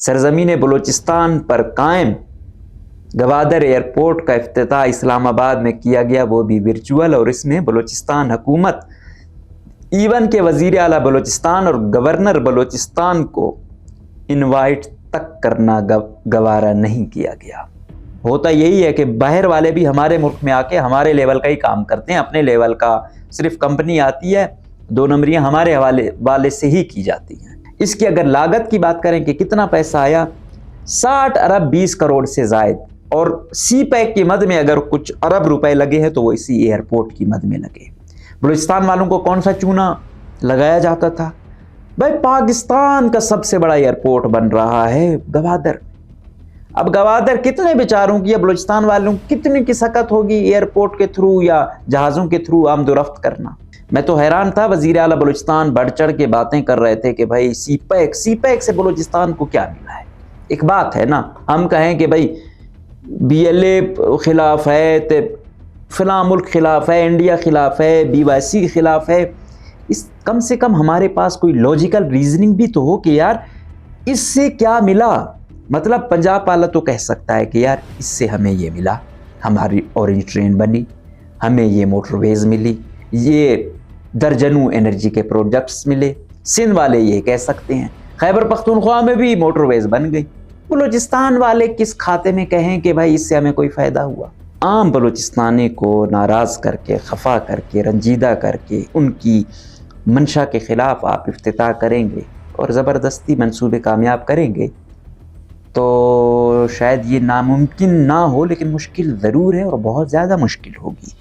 सरजमीन बलूचिस्तान पर कायम गवादर एयरपोर्ट का इफ्तिताह इस्लामाबाद में किया गया, वो भी वर्चुअल, और इसमें बलूचिस्तान हुकूमत ईवन के वज़ीर आला बलूचिस्तान और गवर्नर बलूचिस्तान को इनवाइट तक करना गवारा नहीं किया गया। होता यही है कि बाहर वाले भी हमारे मुल्क में आके हमारे लेवल का ही काम करते हैं, अपने लेवल का सिर्फ कंपनी आती है, 2 नंबरियाँ हमारे हवाले वाले से ही की जाती हैं। इसकी अगर लागत की बात करें कि कितना पैसा आया, 60 अरब 20 करोड़ से ज़ायद, और सी पैक की मद में अगर कुछ अरब रुपए लगे हैं तो वो इसी एयरपोर्ट की मद में लगे। बलूचिस्तान वालों को कौन सा चूना लगाया जाता था? भाई पाकिस्तान का सबसे बड़ा एयरपोर्ट बन रहा है गवादर। अब गवादर कितने बेचारों की या बलूचिस्तान वालों कितनी की सकत होगी एयरपोर्ट के थ्रू या जहाज़ों के थ्रू आमदोरफ्त करना। मैं तो हैरान था, वज़ीर आला बलूचिस्तान बढ़ चढ़ के बातें कर रहे थे कि भाई सी पैक से बलूचिस्तान को क्या मिला है। एक बात है ना, हम कहें कि भाई BLA खिलाफ है, तो फलां मुल्क खिलाफ है, इंडिया खिलाफ है, BYC खिलाफ है, इस कम से कम हमारे पास कोई लॉजिकल रीजनिंग भी तो हो कि यार इससे क्या मिला। मतलब पंजाब वाला तो कह सकता है कि यार इससे हमें ये मिला, हमारी ऑरेंज ट्रेन बनी, हमें ये मोटरवेज मिली, ये दर्जनों एनर्जी के प्रोजेक्ट्स मिले। सिंध वाले ये कह सकते हैं, खैबर पख्तूनख्वा में भी मोटरवेज बन गई। बलूचिस्तान वाले किस खाते में कहें कि भाई इससे हमें कोई फ़ायदा हुआ। आम बलूचिस्तानी को नाराज़ करके, खफा करके, रंजीदा करके उनकी मंशा के ख़िलाफ़ आप इफ्तिताह करेंगे और ज़बरदस्ती मंसूबे कामयाब करेंगे तो शायद ये नामुमकिन ना हो, लेकिन मुश्किल ज़रूर है और बहुत ज़्यादा मुश्किल होगी।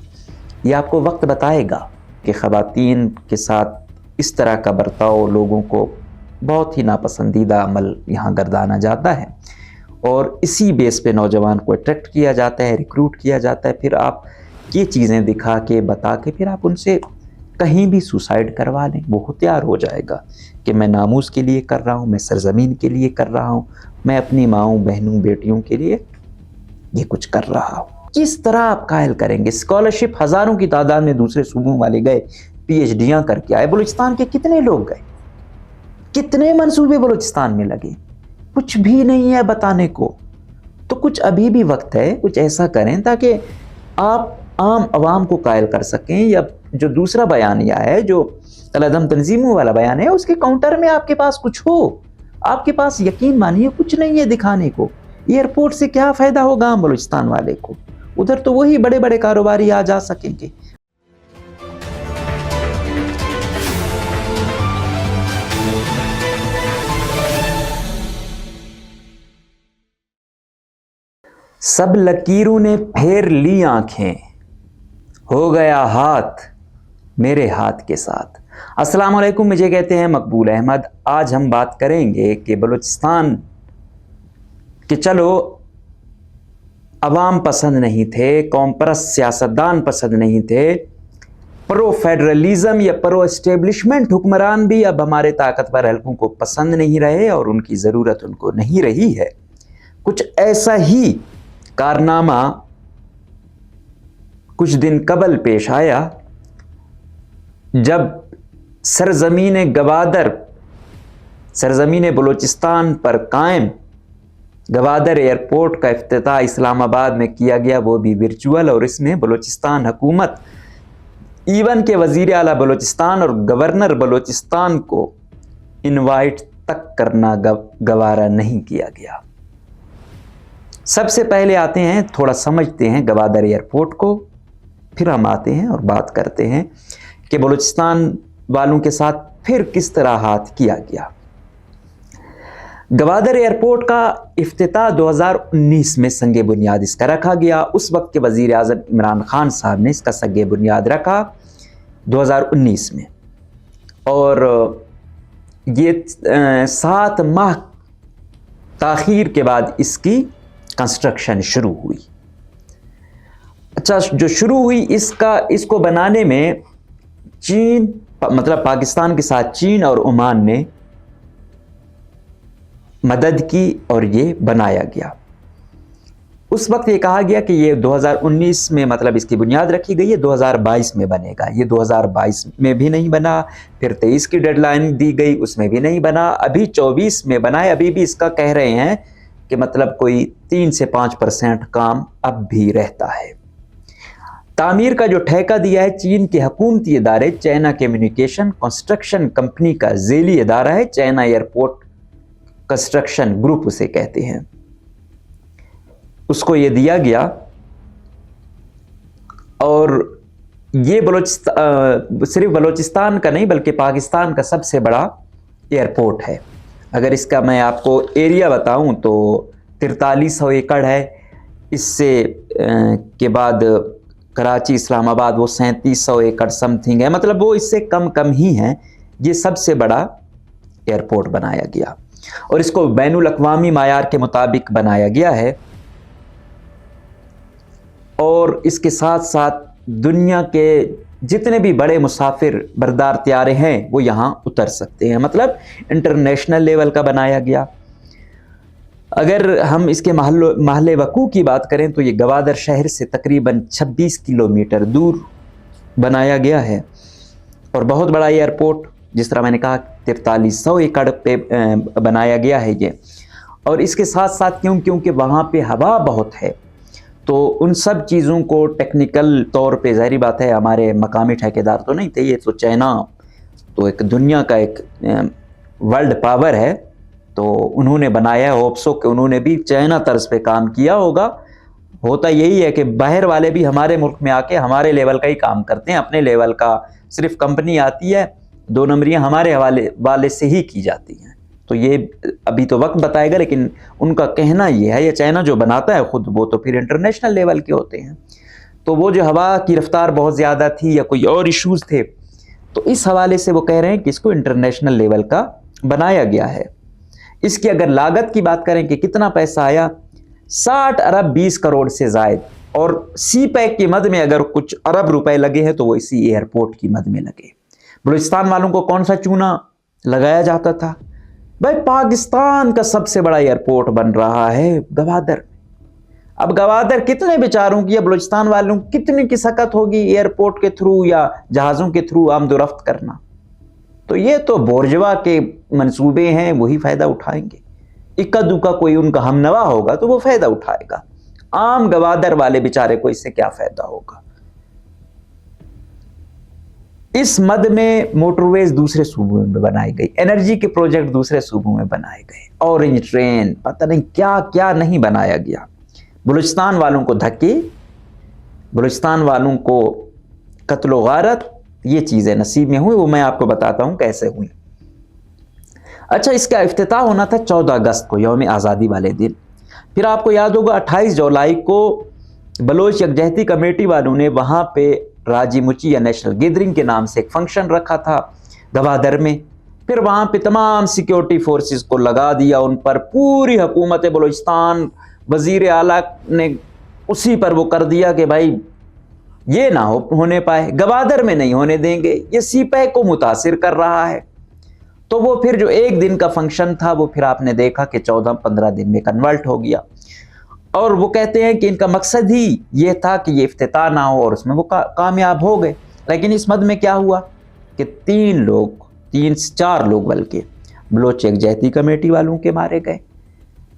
ये आपको वक्त बताएगा कि ख़वातीन के साथ इस तरह का बर्ताव लोगों को बहुत ही नापसंदीदा अमल यहाँ गर्दाना जाता है और इसी बेस पे नौजवान को अट्रैक्ट किया जाता है, रिक्रूट किया जाता है। फिर आप ये चीज़ें दिखा के, बता के, फिर आप उनसे कहीं भी सुसाइड करवा लें, वो होशियार हो जाएगा कि मैं नामूस के लिए कर रहा हूँ, मैं सरज़मीन के लिए कर रहा हूँ, मैं अपनी माँओं, बहनों, बेटियों के लिए ये कुछ कर रहा हूँ। किस तरह आप कायल करेंगे? स्कॉलरशिप हज़ारों की तादाद में दूसरे सूबों वाले गए, PhDयाँ करके आए। बलूचिस्तान के कितने लोग गए? कितने मंसूबे बलूचिस्तान में लगे? कुछ भी नहीं है बताने को। तो कुछ अभी भी वक्त है, कुछ ऐसा करें ताकि आप आम आवाम को कायल कर सकें। या जो दूसरा बयानिया है, जो कलअदम तंजीमों वाला बयान है, उसके काउंटर में आपके पास कुछ हो। आपके पास यकीन मानिए कुछ नहीं है दिखाने को। एयरपोर्ट से क्या फ़ायदा होगा आम बलूचिस्तान वाले को? उधर तो वही बड़े बड़े कारोबारी आ जा सकेंगे। सब लकीरों ने फेर ली आंखें, हो गया हाथ मेरे हाथ के साथ। अस्सलाम वालेकुम, मुझे कहते हैं मकबूल अहमद। आज हम बात करेंगे कि बलूचिस्तान के चलो अवाम पसंद नहीं थे, कौम परस्त सियासतदान पसंद नहीं थे, प्रो फेडरलिज्म या प्रो एस्टेब्लिशमेंट हुक्मरान भी अब हमारे ताकतवर हल्कों को पसंद नहीं रहे और उनकी ज़रूरत उनको नहीं रही है। कुछ ऐसा ही कारनामा कुछ दिन कबल पेश आया जब सरजमीन गवादर, सरजमीन बलूचिस्तान पर कायम गवादर एयरपोर्ट का इफ्तिताह इस्लामाबाद में किया गया, वो भी वर्चुअल, और इसमें बलूचिस्तान हुकूमत ईवन के वज़ीर आला बलूचिस्तान और गवर्नर बलूचिस्तान को इनवाइट तक करना गवारा नहीं किया गया। सबसे पहले आते हैं, थोड़ा समझते हैं गवादर एयरपोर्ट को, फिर हम आते हैं और बात करते हैं कि बलूचिस्तान वालों के साथ फिर किस तरह हाथ किया गया। गवादर एयरपोर्ट का इफ्तिताह 2019 में संगे बुनियाद इसका रखा गया। उस वक्त के वज़ीर आज़म इमरान खान साहब ने इसका संगे बुनियाद रखा 2019 में, और ये 7 माह ताख़ीर के बाद इसकी कंस्ट्रक्शन शुरू हुई। अच्छा, जो शुरू हुई इसको बनाने में चीन, मतलब पाकिस्तान के साथ चीन और ओमान ने मदद की और ये बनाया गया। उस वक्त ये कहा गया कि ये 2019 में मतलब इसकी बुनियाद रखी गई है, 2022 में बनेगा। ये 2022 में भी नहीं बना, फिर 23 की डेडलाइन दी गई, उसमें भी नहीं बना, अभी 24 में बना है। अभी भी इसका कह रहे हैं कि मतलब कोई 3 से 5% काम अब भी रहता है। तामीर का जो ठेका दिया है चीन के हुकूमती इदारे चाइना कम्युनिकेशन कंस्ट्रक्शन कंपनी का झेली इदारा है, चाइना एयरपोर्ट कंस्ट्रक्शन ग्रुप उसे कहते हैं, उसको ये दिया गया। और ये सिर्फ बलूचिस्तान का नहीं बल्कि पाकिस्तान का सबसे बड़ा एयरपोर्ट है। अगर इसका मैं आपको एरिया बताऊं तो 4300 एकड़ है। इससे के बाद कराची इस्लामाबाद वो 3700 एकड़ समथिंग है, मतलब वो इससे कम ही है। ये सबसे बड़ा एयरपोर्ट बनाया गया और इसको बैनुल अक़वामी मायार के मुताबिक बनाया गया है। और इसके साथ साथ दुनिया के जितने भी बड़े मुसाफिर बरदार त्यारे हैं वो यहाँ उतर सकते हैं, मतलब इंटरनेशनल लेवल का बनाया गया। अगर हम इसके महल वकू की बात करें तो ये गवादर शहर से तकरीबन 26 किलोमीटर दूर बनाया गया है और बहुत बड़ा एयरपोर्ट, जिस तरह मैंने कहा 4300 एकड़ पे बनाया गया है ये। और इसके साथ साथ क्योंकि वहाँ पे हवा बहुत है तो उन सब चीज़ों को टेक्निकल तौर पे ज़ाहिर बात है हमारे मकामी ठेकेदार तो नहीं थे, ये तो चाइना तो एक दुनिया का एक वर्ल्ड पावर है, तो उन्होंने बनाया है। होप्सो कि उन्होंने भी चाइना तर्ज पे काम किया होगा। होता यही है कि बाहर वाले भी हमारे मुल्क में आके हमारे लेवल का ही काम करते हैं, अपने लेवल का सिर्फ कंपनी आती है, 2 नंबरियाँ हमारे वाले से ही की जाती हैं। तो ये अभी तो वक्त बताएगा, लेकिन उनका कहना ये है, ये चाइना जो बनाता है खुद वो तो फिर इंटरनेशनल लेवल के होते हैं। तो वो जो हवा की रफ्तार बहुत ज़्यादा थी या कोई और इश्यूज़ थे, तो इस हवाले से वो कह रहे हैं कि इसको इंटरनेशनल लेवल का बनाया गया है। इसकी अगर लागत की बात करें कि कितना पैसा आया, 60 अरब 20 करोड़ से ज़ायद। और सी पैक की मद में अगर कुछ अरब रुपए लगे हैं तो वो इसी एयरपोर्ट की मद में लगे। बलूचिस्तान वालों को कौन सा चूना लगाया जाता था? भाई पाकिस्तान का सबसे बड़ा एयरपोर्ट बन रहा है गवादर। अब गवादर कितने बेचारों की, बलूचिस्तान वालों कितनी की सकत होगी एयरपोर्ट के थ्रू या जहाज़ों के थ्रू आमदोरफ्त करना। तो ये तो बोर्जवा के मंसूबे हैं, वही फ़ायदा उठाएंगे। इक्का दुक्का कोई उनका हमनवा होगा तो वो फ़ायदा उठाएगा, आम गवादर वाले बेचारे को इससे क्या फ़ायदा होगा। इस मद में मोटरवेज दूसरे सूबों में बनाई गई, एनर्जी के प्रोजेक्ट दूसरे सूबों में बनाए गए, ऑरेंज ट्रेन, पता नहीं क्या क्या नहीं बनाया गया। बलूचिस्तान वालों को धक्के, बलूचिस्तान वालों को कत्लो गारत, ये चीज़ें नसीब में हुई। वो मैं आपको बताता हूँ कैसे हुई। अच्छा, इसका इफ्तिताह होना था 14 अगस्त को, यौम आज़ादी वाले दिन। फिर आपको याद होगा 28 जुलाई को बलोच यकजहती कमेटी वालों ने वहाँ पे राजी मुची या नेशनल गैदरिंग के नाम से एक फंक्शन रखा था गवादर में। फिर वहाँ पे तमाम सिक्योरिटी फोर्सेस को लगा दिया, उन पर पूरी हुकूमत बलूचिस्तान, वज़ीर आला ने उसी पर वो कर दिया कि भाई ये ना होने पाए, गवादर में नहीं होने देंगे, ये सी पैक को मुतासिर कर रहा है। तो वो फिर जो एक दिन का फंक्शन था वो फिर आपने देखा कि 14-15 दिन में कन्वर्ट हो गया। और वो कहते हैं कि इनका मकसद ही ये था कि ये इफ्तिताह ना हो, और उसमें वो कामयाब हो गए। लेकिन इस मद में क्या हुआ कि 3 से 4 लोग बल्कि बलोच यकजहती कमेटी वालों के मारे गए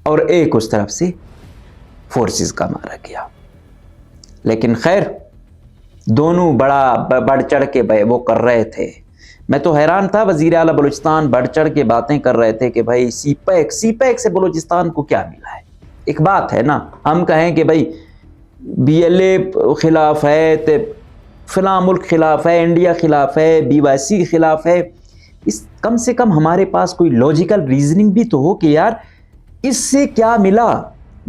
और एक उस तरफ से फोर्सेस का मारा गया। लेकिन खैर दोनों बड़ा बढ़ चढ़ के वो कर रहे थे। मैं तो हैरान था, वज़ीर आला बलूचिस्तान बढ़ चढ़ के बातें कर रहे थे कि भाई सी पैक से बलूचिस्तान को क्या मिला है। एक बात है ना, हम कहें कि भाई BLA खिलाफ है, तो फ़लाँ मुल्क खिलाफ है, इंडिया खिलाफ है, BYC खिलाफ है, इस कम से कम हमारे पास कोई लॉजिकल रीजनिंग भी तो हो कि यार इससे क्या मिला।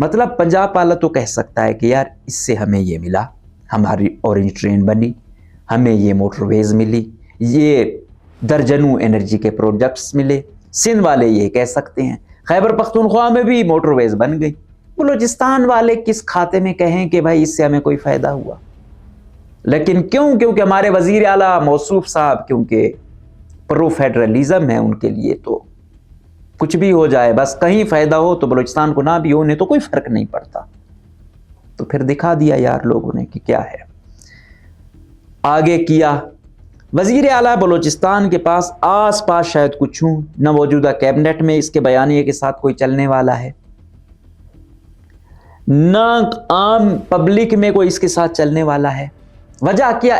मतलब पंजाब वाला तो कह सकता है कि यार इससे हमें ये मिला, हमारी ऑरेंज ट्रेन बनी, हमें ये मोटरवेज मिली, ये दर्जनों एनर्जी के प्रोजेक्ट्स मिले। सिंध वाले ये कह सकते हैं, खैबर पख्तूनख्वा में भी मोटरवेज बन गई। बलूचिस्तान वाले किस खाते में कहें कि भाई इससे हमें कोई फ़ायदा हुआ। लेकिन क्योंकि हमारे वज़ीर आला मौसूफ साहब क्योंकि प्रो फेडरलिज्म है, उनके लिए तो कुछ भी हो जाए, बस कहीं फ़ायदा हो तो बलूचिस्तान को ना भी होने तो कोई फ़र्क नहीं पड़ता। तो फिर दिखा दिया यार लोगों ने कि क्या है। आगे किया, वजीर आला बलूचिस्तान के पास आस पास शायद कुछ हूँ, न मौजूदा कैबिनेट में इसके बयानिए के साथ कोई चलने वाला है, न आम पब्लिक में कोई इसके साथ चलने वाला है। वजह क्या,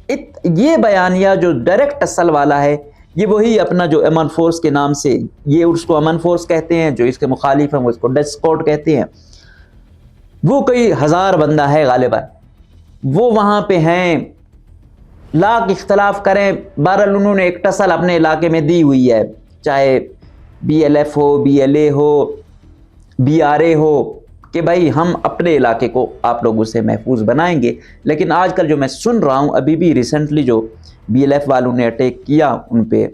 ये बयानिया जो डायरेक्ट असल वाला है, ये वही अपना जो अमन फोर्स के नाम से, ये उसको अमन फोर्स कहते हैं, जो इसके मुखालिफ हैं वो इसको डेथ स्क्वाड कहते हैं। वो कोई 1000 बंदा है गालिबन, वो वहाँ पे हैं, लाख इख्तलाफ करें, बहरहाल उन्होंने एक टसल अपने इलाके में दी हुई है, चाहे BLF हो, BLA हो, BRA हो, कि भाई हम अपने इलाके को आप लोगों से महफूज बनाएंगे। लेकिन आजकल जो मैं सुन रहा हूँ, अभी भी रिसेंटली जो BLF वालों ने अटैक किया उन पे,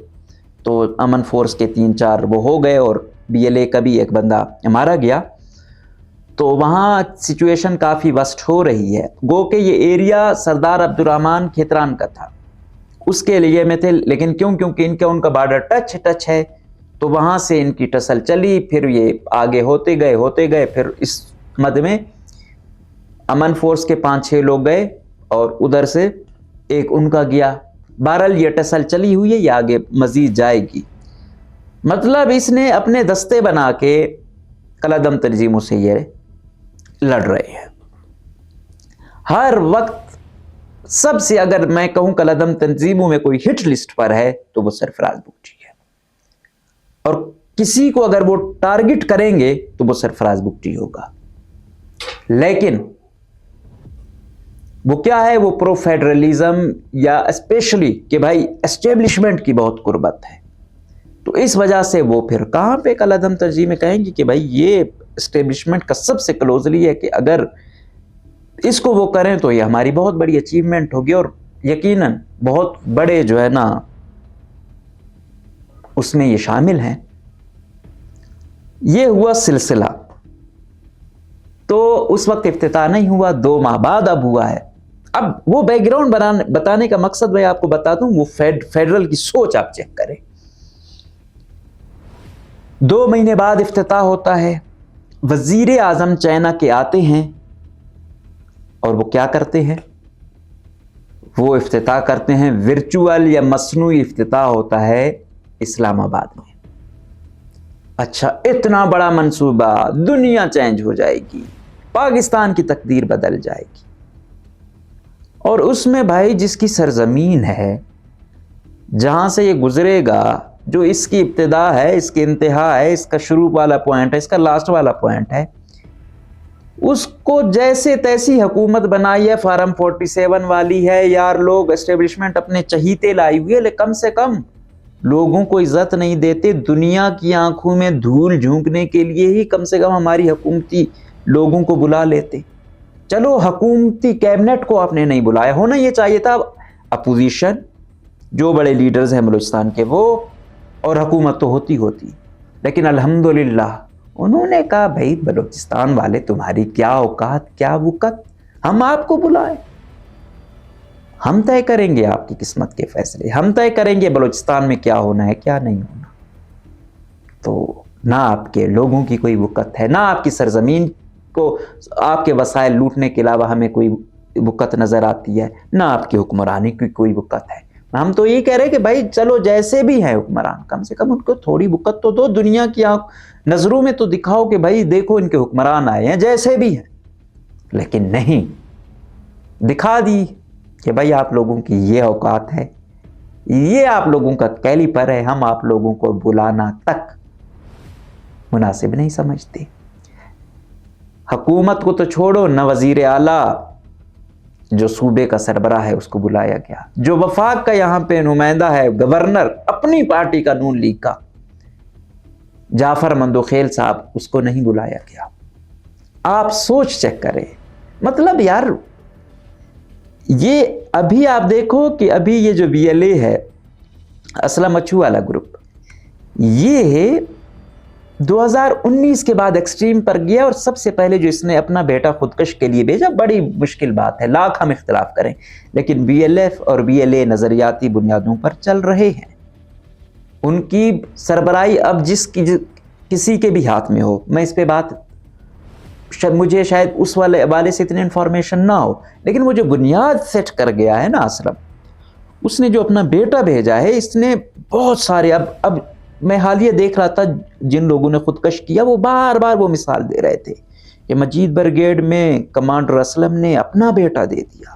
तो अमन फोर्स के 3-4 वो हो गए और BLA का भी एक बंदा मारा गया। तो वहाँ सिचुएशन काफ़ी वर्स्ट हो रही है। गो के ये एरिया सरदार अब्दुर्रहमान खेतरान का था, उसके लिए में थे, लेकिन क्योंकि इनका उनका बॉर्डर टच है, तो वहाँ से इनकी टसल चली, फिर ये आगे होते गए, फिर इस मद में अमन फोर्स के 5-6 लोग गए और उधर से एक उनका गया। बहरहाल ये टसल चली हुई है, ये आगे मजीद जाएगी। मतलब इसने अपने दस्ते बना के कलादम तंजीमों से ये लड़ रहे हैं हर वक्त। सबसे अगर मैं कहूं कलादम तंजीमों में कोई हिट लिस्ट पर है तो वो सरफराज बुगटी है, और किसी को अगर वो टारगेट करेंगे तो वो सरफराज बुगटी होगा। लेकिन वो क्या है, वो प्रो फेडरलिज्म या स्पेशली कि भाई एस्टेब्लिशमेंट की बहुत कुर्बत है, तो इस वजह से वो फिर कहां पे कलादम तंजीमें कहेंगी कि भाई ये एस्टेब्लिशमेंट का सबसे क्लोजली है, कि अगर इसको वो करें तो ये हमारी बहुत बड़ी अचीवमेंट होगी, और यकीनन बहुत बड़े जो है ना उसमें ये शामिल हैं। ये हुआ सिलसिला, तो उस वक्त इफ्तिताह नहीं हुआ, 2 माह बाद अब हुआ है। अब वो बैकग्राउंड बताने का मकसद मैं आपको बता दूं, वो फेडरल की सोच आप चेक करें। 2 महीने बाद इफ्तिताह होता है, वजीर आजम चाइना के आते हैं, और वो क्या करते हैं, वो इफ्तिताह करते हैं, वर्चुअल या मसनूई इफ्तिताह होता है इस्लामाबाद में। अच्छा, इतना बड़ा मंसूबा, दुनिया चेंज हो जाएगी, पाकिस्तान की तकदीर बदल जाएगी, और उसमें भाई जिसकी सरजमीन है, जहां से ये गुजरेगा, जो इसकी इब्तिदा है, इसकी इंतहा है, इसका शुरू वाला पॉइंट है, इसका लास्ट वाला पॉइंट है, उसको जैसे तैसी हुकूमत बनाई है, फार्म 47 वाली है यार। लोग एस्टेब्लिशमेंट अपने चहीते लाई हुई है, लेकिन कम से कम लोगों को इज्जत नहीं देते। दुनिया की आंखों में धूल झोंकने के लिए ही कम से कम हमारी हुकूमती लोगों को बुला लेते। चलो, हुकूमती कैबिनेट को आपने नहीं बुलाया, होना ये चाहिए था अपोजिशन, जो बड़े लीडर्स हैं बलूचिस्तान के वो, और हुकूमत तो होती। लेकिन अल्हम्दुलिल्लाह उन्होंने कहा भाई बलूचिस्तान वाले, तुम्हारी क्या औकात, क्या वक़्त, हम आपको बुलाए, हम तय करेंगे आपकी किस्मत के फैसले, हम तय करेंगे बलूचिस्तान में क्या होना है क्या नहीं होना। तो ना आपके लोगों की कोई वक़्त है, ना आपकी सरजमीन को आपके वसाइल लूटने के अलावा हमें कोई वक़्त नज़र आती है, ना आपकी हुक्मरानी की कोई वक़्त है। हम तो ये कह रहे हैं कि भाई चलो जैसे भी हैं हुक्मरान, कम से कम उनको थोड़ी वक़्त तो दो, दुनिया की नज़रों में तो दिखाओ कि भाई देखो इनके हुक्मरान आए हैं, जैसे भी हैं। लेकिन नहीं, दिखा दी कि भाई आप लोगों की ये औकात है, ये आप लोगों का कैलिपर है, हम आप लोगों को बुलाना तक मुनासिब नहीं समझते। हुकूमत को तो छोड़ो, न वजीर आला जो सूबे का सरबराह है उसको बुलाया गया, जो वफाक का यहाँ पे नुमाइंदा है, गवर्नर अपनी पार्टी का नून लीग का जाफर मंदोखेल साहब, उसको नहीं बुलाया गया। आप सोच चेक करें, मतलब यार ये अभी आप देखो कि अभी ये जो BLA है, असलम मच्छू वाला ग्रुप, ये 2019 के बाद एक्सट्रीम पर गया, और सबसे पहले जो इसने अपना बेटा खुदकश के लिए भेजा, बड़ी मुश्किल बात है, लाख हम इख्तिलाफ करें, लेकिन BLF और BLA नज़रियाती बुनियादों पर चल रहे हैं। उनकी सरबराही अब किसी के भी हाथ में हो, मैं इस पे बात مجھے شاید اس والے حوالے سے اتنی انفارمیشن نہ ہو، لیکن وہ جو بنیاد سیٹ کر گیا ہے نا اسلم، اس نے جو اپنا بیٹا بھیجا ہے، اس نے بہت سارے اب میں حالیہ دیکھ رہا تھا جن لوگوں نے خودکش کیا، وہ بار بار وہ مثال دے رہے تھے کہ مجید برگیڈ میں کمانڈر اسلم نے اپنا بیٹا دے دیا.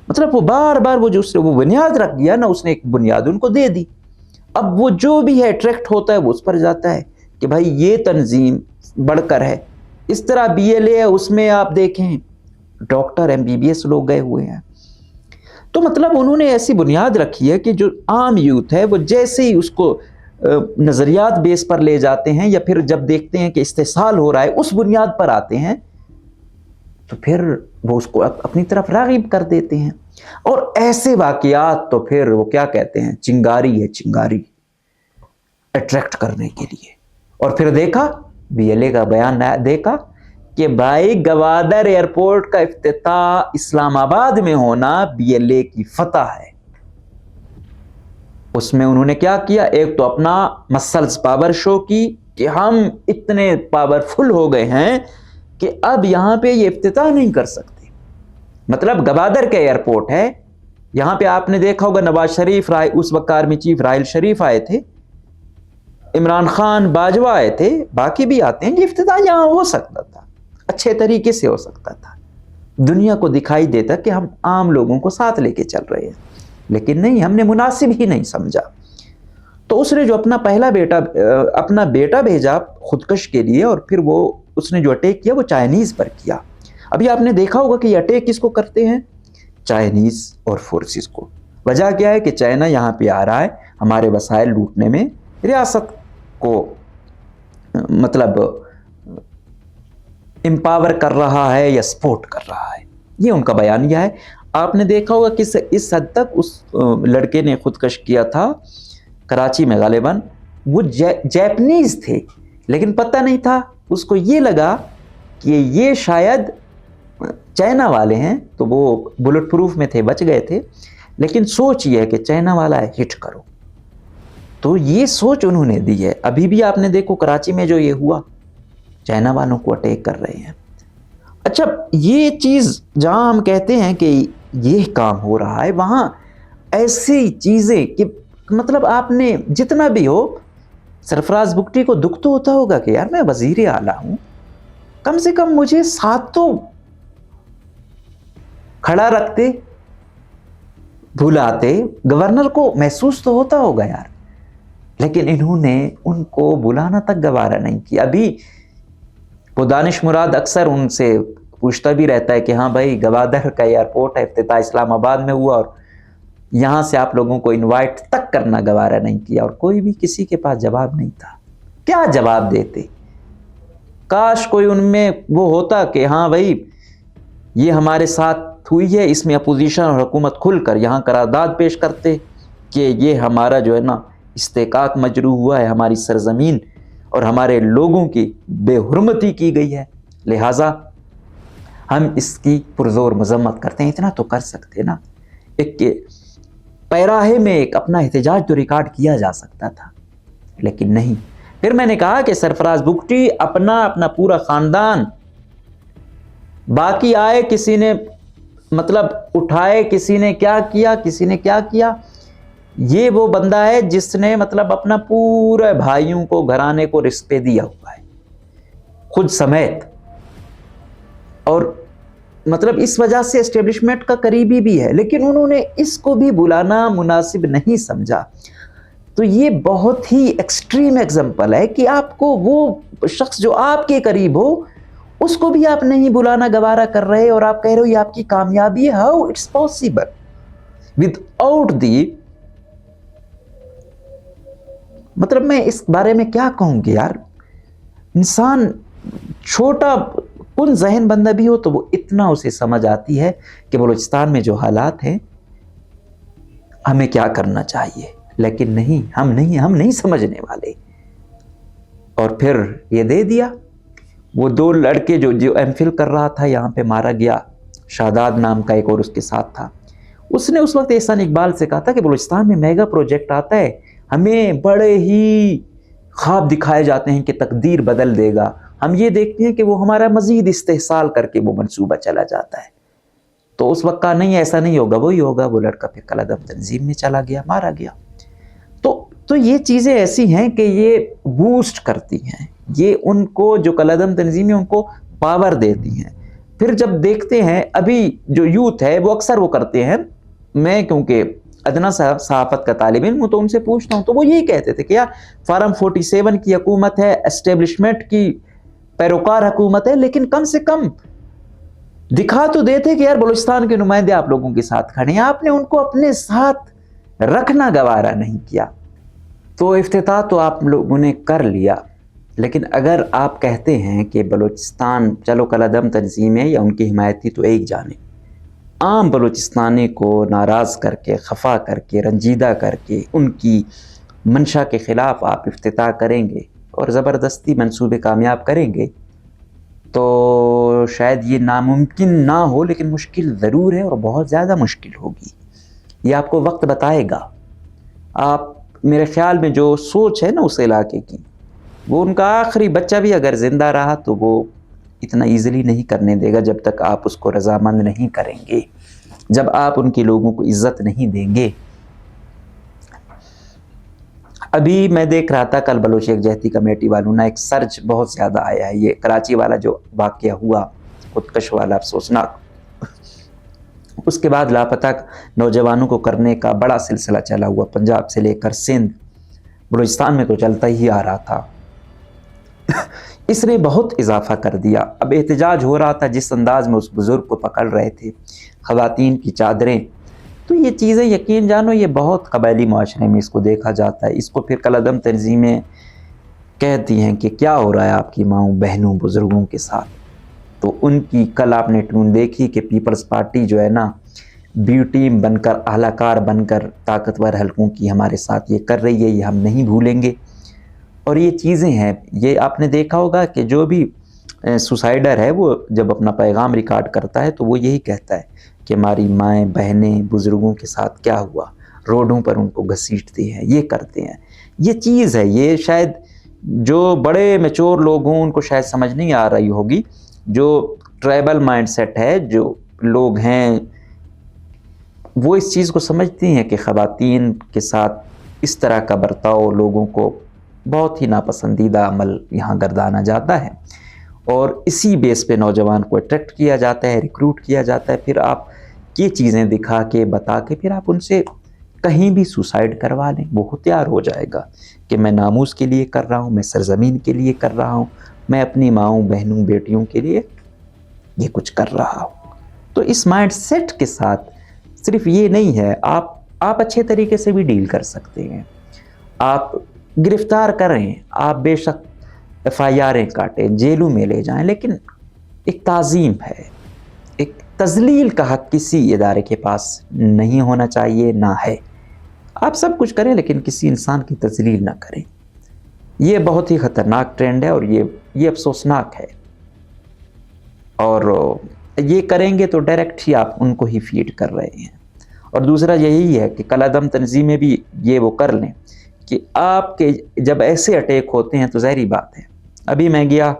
مطلب وہ بار بار وہ بنیاد رکھ گیا نا، اس نے ایک بنیاد ان کو دے دی. اب وہ جو بھی ہے اٹریکٹ ہوتا ہے وہ اس پر جاتا ہے کہ بھائی یہ تنظیم بڑھ کر ہے. اس طرح BLA ہے، اس میں آپ دیکھیں ڈاکٹر MBBS لوگ گئے ہوئے ہیں. تو مطلب انہوں نے ایسی بنیاد رکھی ہے کہ جو عام یوتھ ہے وہ جیسے ہی اس کو نظریات بیس پر لے جاتے ہیں، یا پھر جب دیکھتے ہیں کہ استحصال ہو رہا ہے اس بنیاد پر آتے ہیں، تو پھر وہ اس کو اپنی طرف راغب کر دیتے ہیں. اور ایسے واقعات تو پھر وہ کیا کہتے ہیں، چنگاری ہے، چنگاری اٹریکٹ کرنے کے لیے. اور پھر دیکھا BLA کا بیان دیکھا کہ بھائی گوادر ایئرپورٹ کا افتتاح اسلام آباد میں ہونا BLA کی فتح ہے. اس میں انہوں نے کیا کیا، ایک تو اپنا مسلز پاور شو کی کہ ہم اتنے پاورفل ہو گئے ہیں کہ اب یہاں پہ یہ افتتاح نہیں کر سکتے. مطلب گوادر کا ایئرپورٹ ہے، یہاں پہ آپ نے دیکھا ہوگا نواز شریف اس وقت آرمی چیف راحیل شریف آئے تھے، عمران خان باجوہ آئے تھے، باقی بھی آتے ہیں. یہ افتتاح یہاں ہو سکتا تھا، اچھے طریقے سے ہو سکتا تھا، دنیا کو دکھائی دیتا کہ ہم عام لوگوں کو ساتھ لے کے چل رہے ہیں. لیکن نہیں، ہم نے مناسب ہی نہیں سمجھا. تو اس نے جو اپنا بیٹا بھیجا خودکش کے لیے، اور پھر اس نے جو اٹیک کیا وہ چائنیز پر کیا. ابھی آپ نے دیکھا ہوگا کہ یہ اٹیک کس کو کرتے ہیں، چائنیز اور فورسز کو. وجہ کیا ہے کہ چائنا یہاں پہ آ رہا ہے ہمارے وسائل لوٹنے میں، ریاست کو مطلب امپاور کر رہا ہے یا سپورٹ کر رہا ہے. یہ ان کا بیانیہ ہے. آپ نے دیکھا ہوگا کہ اس حد تک اس لڑکے نے خودکش کیا تھا کراچی میں، غالباً وہ جیپنیز تھے، لیکن پتہ نہیں تھا اس کو. یہ لگا کہ یہ شاید چائنا والے ہیں، تو وہ بلٹ پروف میں تھے، بچ گئے تھے. لیکن سوچ یہ ہے کہ چائنا والا ہے، ہٹ کرو. تو یہ سوچ انہوں نے دی ہے. ابھی بھی آپ نے دیکھو کراچی میں جو یہ ہوا، چائنا والوں کو اٹیک کر رہے ہیں. اچھا، یہ چیز جہاں ہم کہتے ہیں کہ یہ کام ہو رہا ہے، وہاں ایسی چیزیں کہ مطلب آپ نے جتنا بھی ہو، سرفراز بگٹی کو دکھ تو ہوتا ہوگا کہ یار میں وزیر اعلیٰ ہوں، کم سے کم مجھے ساتھ تو کھڑا رکھتے، بلاتے. گورنر کو محسوس تو ہوتا ہوگا یار، لیکن انہوں نے ان کو بلانا تک گوارا نہیں کیا. ابھی وہ دانش مراد اکثر ان سے پوچھتا بھی رہتا ہے کہ ہاں بھائی گوادر کا ایئرپورٹ ہے، افتتاح اسلام آباد میں ہوا، اور یہاں سے آپ لوگوں کو انوائٹ تک کرنا گوارا نہیں کیا. اور کوئی بھی کسی کے پاس جواب نہیں تھا. کیا جواب دیتے؟ کاش کوئی ان میں وہ ہوتا کہ ہاں بھائی یہ ہمارے ساتھ ہوئی ہے، اس میں اپوزیشن اور حکومت کھل کر یہاں قرارداد پیش کرتے کہ یہ ہمارا جو ہے نا استحقاق مجروح ہوا ہے، ہماری سرزمین اور ہمارے لوگوں کی بے حرمتی کی گئی ہے، لہٰذا ہم اس کی پرزور مذمت کرتے ہیں. اتنا تو کر سکتے نا، ایک پیراہے میں ایک اپنا احتجاج تو ریکارڈ کیا جا سکتا تھا، لیکن نہیں. پھر میں نے کہا کہ سرفراز بگٹی اپنا پورا خاندان، باقی آئے کسی نے مطلب اٹھائے، کسی نے کیا کیا، یہ وہ بندہ ہے جس نے مطلب اپنا پورے بھائیوں کو، گھرانے کو رسک پہ دیا ہوا ہے، خود سمیت. اور مطلب اس وجہ سے اسٹیبلشمنٹ کا قریبی بھی ہے، لیکن انہوں نے اس کو بھی بلانا مناسب نہیں سمجھا. تو یہ بہت ہی ایکسٹریم ایگزامپل ہے کہ آپ کو وہ شخص جو آپ کے قریب ہو، اس کو بھی آپ نہیں بلانا گوارا کر رہے، اور آپ کہہ رہے ہو یہ آپ کی کامیابی ہے. How it's possible without the, مطلب میں اس بارے میں کیا کہوں گی یار. انسان چھوٹا کن ذہن بندہ بھی ہو تو وہ اتنا اسے سمجھ آتی ہے کہ بلوچستان میں جو حالات ہیں ہمیں کیا کرنا چاہیے. لیکن نہیں، ہم نہیں سمجھنے والے. اور پھر یہ دے دیا. وہ 2 لڑکے جو ایم فل کر رہا تھا یہاں پہ مارا گیا، شاداد نام کا ایک اور اس کے ساتھ تھا. اس نے اس وقت احسان اقبال سے کہا تھا کہ بلوچستان میں میگا پروجیکٹ آتا ہے، ہمیں بڑے ہی خواب دکھائے جاتے ہیں کہ تقدیر بدل دے گا، ہم یہ دیکھتے ہیں کہ وہ ہمارا مزید استحصال کر کے وہ منصوبہ چلا جاتا ہے. تو اس وقت کا نہیں، ایسا نہیں ہوگا، وہی ہوگا. وہ لڑکا پھر کالعدم تنظیم میں چلا گیا، مارا گیا. تو یہ چیزیں ایسی ہیں کہ یہ بوسٹ کرتی ہیں، یہ ان کو جو کالعدم تنظیم ہے ان کو پاور دیتی ہیں. پھر جب دیکھتے ہیں ابھی جو یوتھ ہے وہ اکثر وہ کرتے ہیں، میں کیونکہ ادنا صحافت کا طالب علم ہوں تو ان سے پوچھتا ہوں، تو وہ یہی کہتے تھے کہ یار فارم 47 کی حکومت ہے، اسٹیبلشمنٹ کی پیروکار حکومت ہے، لیکن کم سے کم دکھا تو دیتے کہ یار بلوچستان کے نمائندے آپ لوگوں کے ساتھ کھڑے ہیں. آپ نے ان کو اپنے ساتھ رکھنا گوارا نہیں کیا. تو افتتاح تو آپ لوگوں نے کر لیا، لیکن اگر آپ کہتے ہیں کہ بلوچستان چلو کالعدم تنظیم ہے یا ان کی حمایتی، تو ایک جانب عام بلوچستانی کو ناراض کر کے، خفا کر کے، رنجیدہ کر کے ان کی منشا کے خلاف آپ افتتاح کریں گے اور زبردستی منصوبے کامیاب کریں گے، تو شاید یہ ناممکن نہ ہو، لیکن مشکل ضرور ہے اور بہت زیادہ مشکل ہوگی. یہ آپ کو وقت بتائے گا. آپ میرے خیال میں جو سوچ ہے نا اس علاقے کی، وہ ان کا آخری بچہ بھی اگر زندہ رہا تو وہ اتنا ایزیلی نہیں کرنے دے گا جب تک آپ اس کو رضامند نہیں کریں گے، جب آپ ان کے لوگوں کو عزت نہیں دیں گے. ابھی میں دیکھ رہا تھا کل بلوچ یکجہتی کمیٹی والوں نے ایک سرچ بہت زیادہ آیا ہے، یہ کراچی والا جو واقعہ ہوا خودکش والا افسوسناک، اس کے بعد لاپتہ نوجوانوں کو کرنے کا بڑا سلسلہ چلا ہوا، پنجاب سے لے کر سندھ، بلوچستان میں تو چلتا ہی آ رہا تھا. اس نے بہت اضافہ کر دیا. اب احتجاج ہو رہا تھا جس انداز میں اس بزرگ کو پکڑ رہے تھے، خواتین کی چادریں، تو یہ چیزیں یقین جانو یہ بہت قبائلی معاشرے میں اس کو دیکھا جاتا ہے. اس کو پھر کالعدم تنظیمیں کہتی ہیں کہ کیا ہو رہا ہے آپ کی ماؤں بہنوں بزرگوں کے ساتھ. تو ان کی کل آپ نے ٹون دیکھی کہ پیپلز پارٹی جو ہے نا بی ٹیم بن کر، اعلی کار بن کر طاقتور حلقوں کی ہمارے ساتھ یہ کر رہی ہے، یہ ہم نہیں بھولیں گے. اور یہ چیزیں ہیں، یہ آپ نے دیکھا ہوگا کہ جو بھی سوسائڈر ہے وہ جب اپنا پیغام ریکارڈ کرتا ہے تو وہ یہی کہتا ہے کہ ہماری مائیں بہنیں بزرگوں کے ساتھ کیا ہوا، روڈوں پر ان کو گھسیٹتے ہیں، یہ کرتے ہیں. یہ چیز ہے، یہ شاید جو بڑے میچور لوگ ہوں ان کو شاید سمجھ نہیں آ رہی ہوگی. جو ٹرائبل مائنڈ سیٹ ہے، جو لوگ ہیں وہ اس چیز کو سمجھتی ہیں کہ خواتین کے ساتھ اس طرح کا برتاؤ لوگوں کو بہت ہی ناپسندیدہ عمل یہاں گردانا جاتا ہے، اور اسی بیس پہ نوجوان کو اٹریکٹ کیا جاتا ہے، ریکروٹ کیا جاتا ہے. پھر آپ یہ چیزیں دکھا کے بتا کے پھر آپ ان سے کہیں بھی سوسائڈ کروا لیں، وہ ہوشیار ہو جائے گا کہ میں ناموس کے لیے کر رہا ہوں، میں سرزمین کے لیے کر رہا ہوں، میں اپنی ماؤں بہنوں بیٹیوں کے لیے یہ کچھ کر رہا ہوں. تو اس مائنڈ سیٹ کے ساتھ صرف یہ نہیں ہے، آپ اچھے طریقے سے بھی ڈیل کر سکتے ہیں. آپ گرفتار کریں، آپ بے شک ایف آئی آریں کاٹیں، جیلوں میں لے جائیں، لیکن ایک تعظیم ہے، ایک تذلیل کا حق کسی ادارے کے پاس نہیں ہونا چاہیے، نہ ہے. آپ سب کچھ کریں لیکن کسی انسان کی تذلیل نہ کریں. یہ بہت ہی خطرناک ٹرینڈ ہے اور یہ افسوسناک ہے. اور یہ کریں گے تو ڈائریکٹ ہی آپ ان کو ہی فیڈ کر رہے ہیں. اور دوسرا یہی ہے کہ کالعدم تنظیمیں بھی یہ وہ کر لیں کہ آپ کے جب ایسے اٹیک ہوتے ہیں تو ظاہری بات ہے. ابھی میں گیا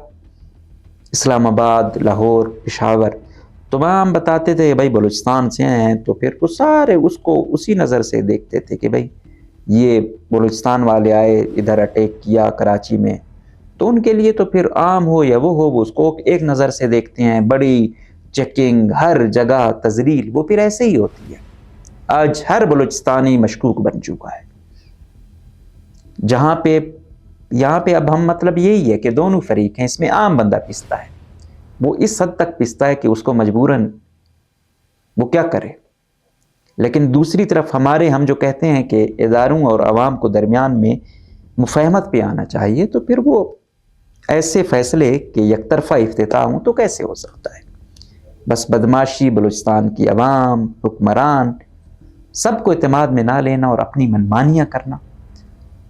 اسلام آباد، لاہور، پشاور، تو وہاں ہم بتاتے تھے بھائی بلوچستان سے ہیں، تو پھر وہ سارے اس کو اسی نظر سے دیکھتے تھے کہ بھائی یہ بلوچستان والے آئے ادھر اٹیک کیا کراچی میں، تو ان کے لیے تو پھر عام ہو یا وہ ہو، وہ اس کو ایک نظر سے دیکھتے ہیں. بڑی چیکنگ، ہر جگہ تذلیل، وہ پھر ایسے ہی ہوتی ہے. آج ہر بلوچستانی مشکوک بن چکا ہے. یہاں پہ اب ہم مطلب یہی ہے کہ دونوں فریق ہیں، اس میں عام بندہ پستا ہے، وہ اس حد تک پستا ہے کہ اس کو مجبوراً وہ کیا کرے. لیکن دوسری طرف ہم جو کہتے ہیں کہ اداروں اور عوام کو درمیان میں مفاہمت پہ آنا چاہیے، تو پھر وہ ایسے فیصلے کہ یک طرفہ افتتاح ہوں تو کیسے ہو سکتا ہے. بس بدماشی، بلوچستان کی عوام، حکمران سب کو اعتماد میں نہ لینا اور اپنی منمانیاں کرنا،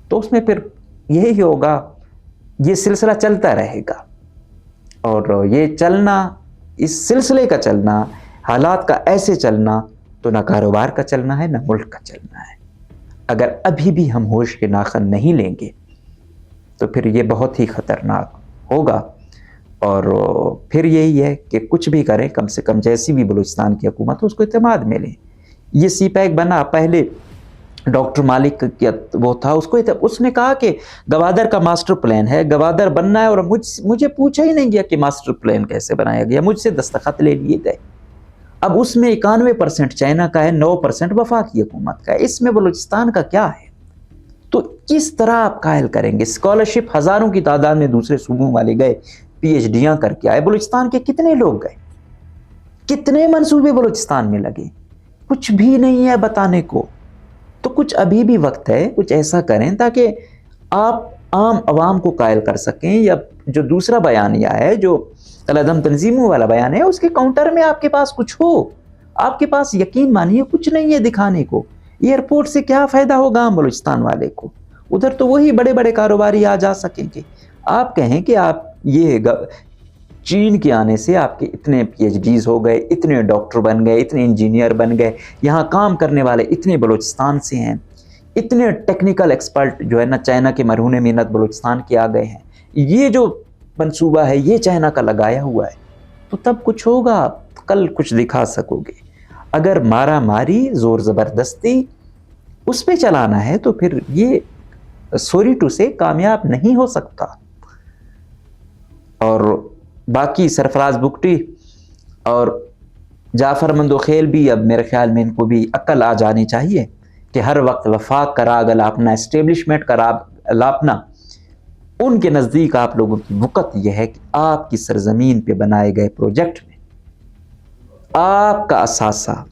تو اس میں پھر یہی ہوگا، یہ سلسلہ چلتا رہے گا. اور یہ چلنا، اس سلسلے کا چلنا، حالات کا ایسے چلنا تو نہ کاروبار کا چلنا ہے، نہ ملک کا چلنا ہے. اگر ابھی بھی ہم ہوش کے ناخن نہیں لیں گے تو پھر یہ بہت ہی خطرناک ہوگا. اور پھر یہی ہے کہ کچھ بھی کریں کم سے کم جیسی بھی بلوچستان کی حکومت ہو اس کو اعتماد میں لیں. یہ سی پیک بنا پہلے ڈاکٹر مالک وہ تھا, اس نے کہا کہ گوادر کا ماسٹر پلان ہے, گوادر بننا ہے, اور مجھے پوچھا ہی نہیں گیا کہ ماسٹر پلان کیسے بنایا گیا, مجھ سے دستخط لے لیے گئے. اب اس میں 91% چائنا کا ہے, 9% وفاقی حکومت کا ہے, اس میں بلوچستان کا کیا ہے؟ تو کس طرح آپ قائل کریں گے؟ اسکالرشپ ہزاروں کی تعداد میں دوسرے صوبوں والے گئے, پی ایچ ڈیاں کر کے آئے, بلوچستان کے کتنے لوگ گئے؟ کتنے منصوبے بلوچستان میں لگے؟ کچھ بھی نہیں ہے بتانے کو. تو کچھ ابھی بھی وقت ہے, کچھ ایسا کریں تاکہ آپ عام عوام کو قائل کر سکیں. یا جو دوسرا بیانیہ ہے, جو العدم تنظیموں والا بیان ہے, اس کے کاؤنٹر میں آپ کے پاس کچھ ہو. آپ کے پاس یقین مانیے کچھ نہیں ہے دکھانے کو. ایئرپورٹ سے کیا فائدہ ہوگا ہم بلوچستان والے کو؟ ادھر تو وہی بڑے بڑے کاروباری آ جا سکیں گے. آپ کہیں کہ آپ یہ چین کے آنے سے آپ کے اتنے پی ایچ ڈیز ہو گئے, اتنے ڈاکٹر بن گئے, اتنے انجینئر بن گئے, یہاں کام کرنے والے اتنے بلوچستان سے ہیں, اتنے ٹیکنیکل ایکسپرٹ جو ہے نا چائنا کے مرہون محنت بلوچستان کے آ گئے ہیں. یہ جو منصوبہ ہے یہ چائنا کا لگایا ہوا ہے. تو تب کچھ ہوگا, کل کچھ دکھا سکو گے. اگر مارا ماری زور زبردستی اس پہ چلانا ہے تو پھر یہ سوری ٹو سے کامیاب نہیں ہو سکتا. اور باقی سرفراز بگٹی اور جعفر مندوخیل بھی اب میرے خیال میں ان کو بھی عقل آ جانی چاہیے کہ ہر وقت وفاق کا راگ الاپنا, اسٹیبلشمنٹ کا راگ الاپنا. ان کے نزدیک آپ لوگوں کی وقت یہ ہے کہ آپ کی سرزمین پہ بنائے گئے پروجیکٹ میں آپ کا اثاثہ,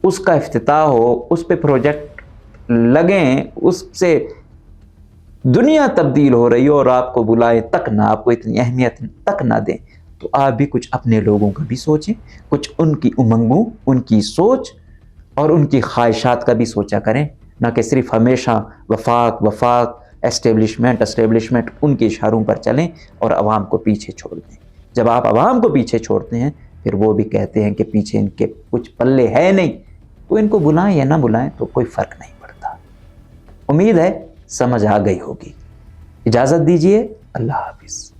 اس کا افتتاح ہو, اس پہ پروجیکٹ لگیں, اس سے دنیا تبدیل ہو رہی ہو اور آپ کو بلائیں تک نہ, آپ کو اتنی اہمیت تک نہ دیں. تو آپ بھی کچھ اپنے لوگوں کا بھی سوچیں, کچھ ان کی امنگوں, ان کی سوچ اور ان کی خواہشات کا بھی سوچا کریں, نہ کہ صرف ہمیشہ وفاق وفاق اسٹیبلشمنٹ ان کے اشاروں پر چلیں اور عوام کو پیچھے چھوڑ دیں. جب آپ عوام کو پیچھے چھوڑتے ہیں پھر وہ بھی کہتے ہیں کہ پیچھے ان کے کچھ پلے ہے نہیں, تو ان کو بلائیں یا نہ بلائیں تو کوئی فرق نہیں پڑتا. امید ہے سمجھ آ گئی ہوگی. اجازت دیجیے, اللہ حافظ.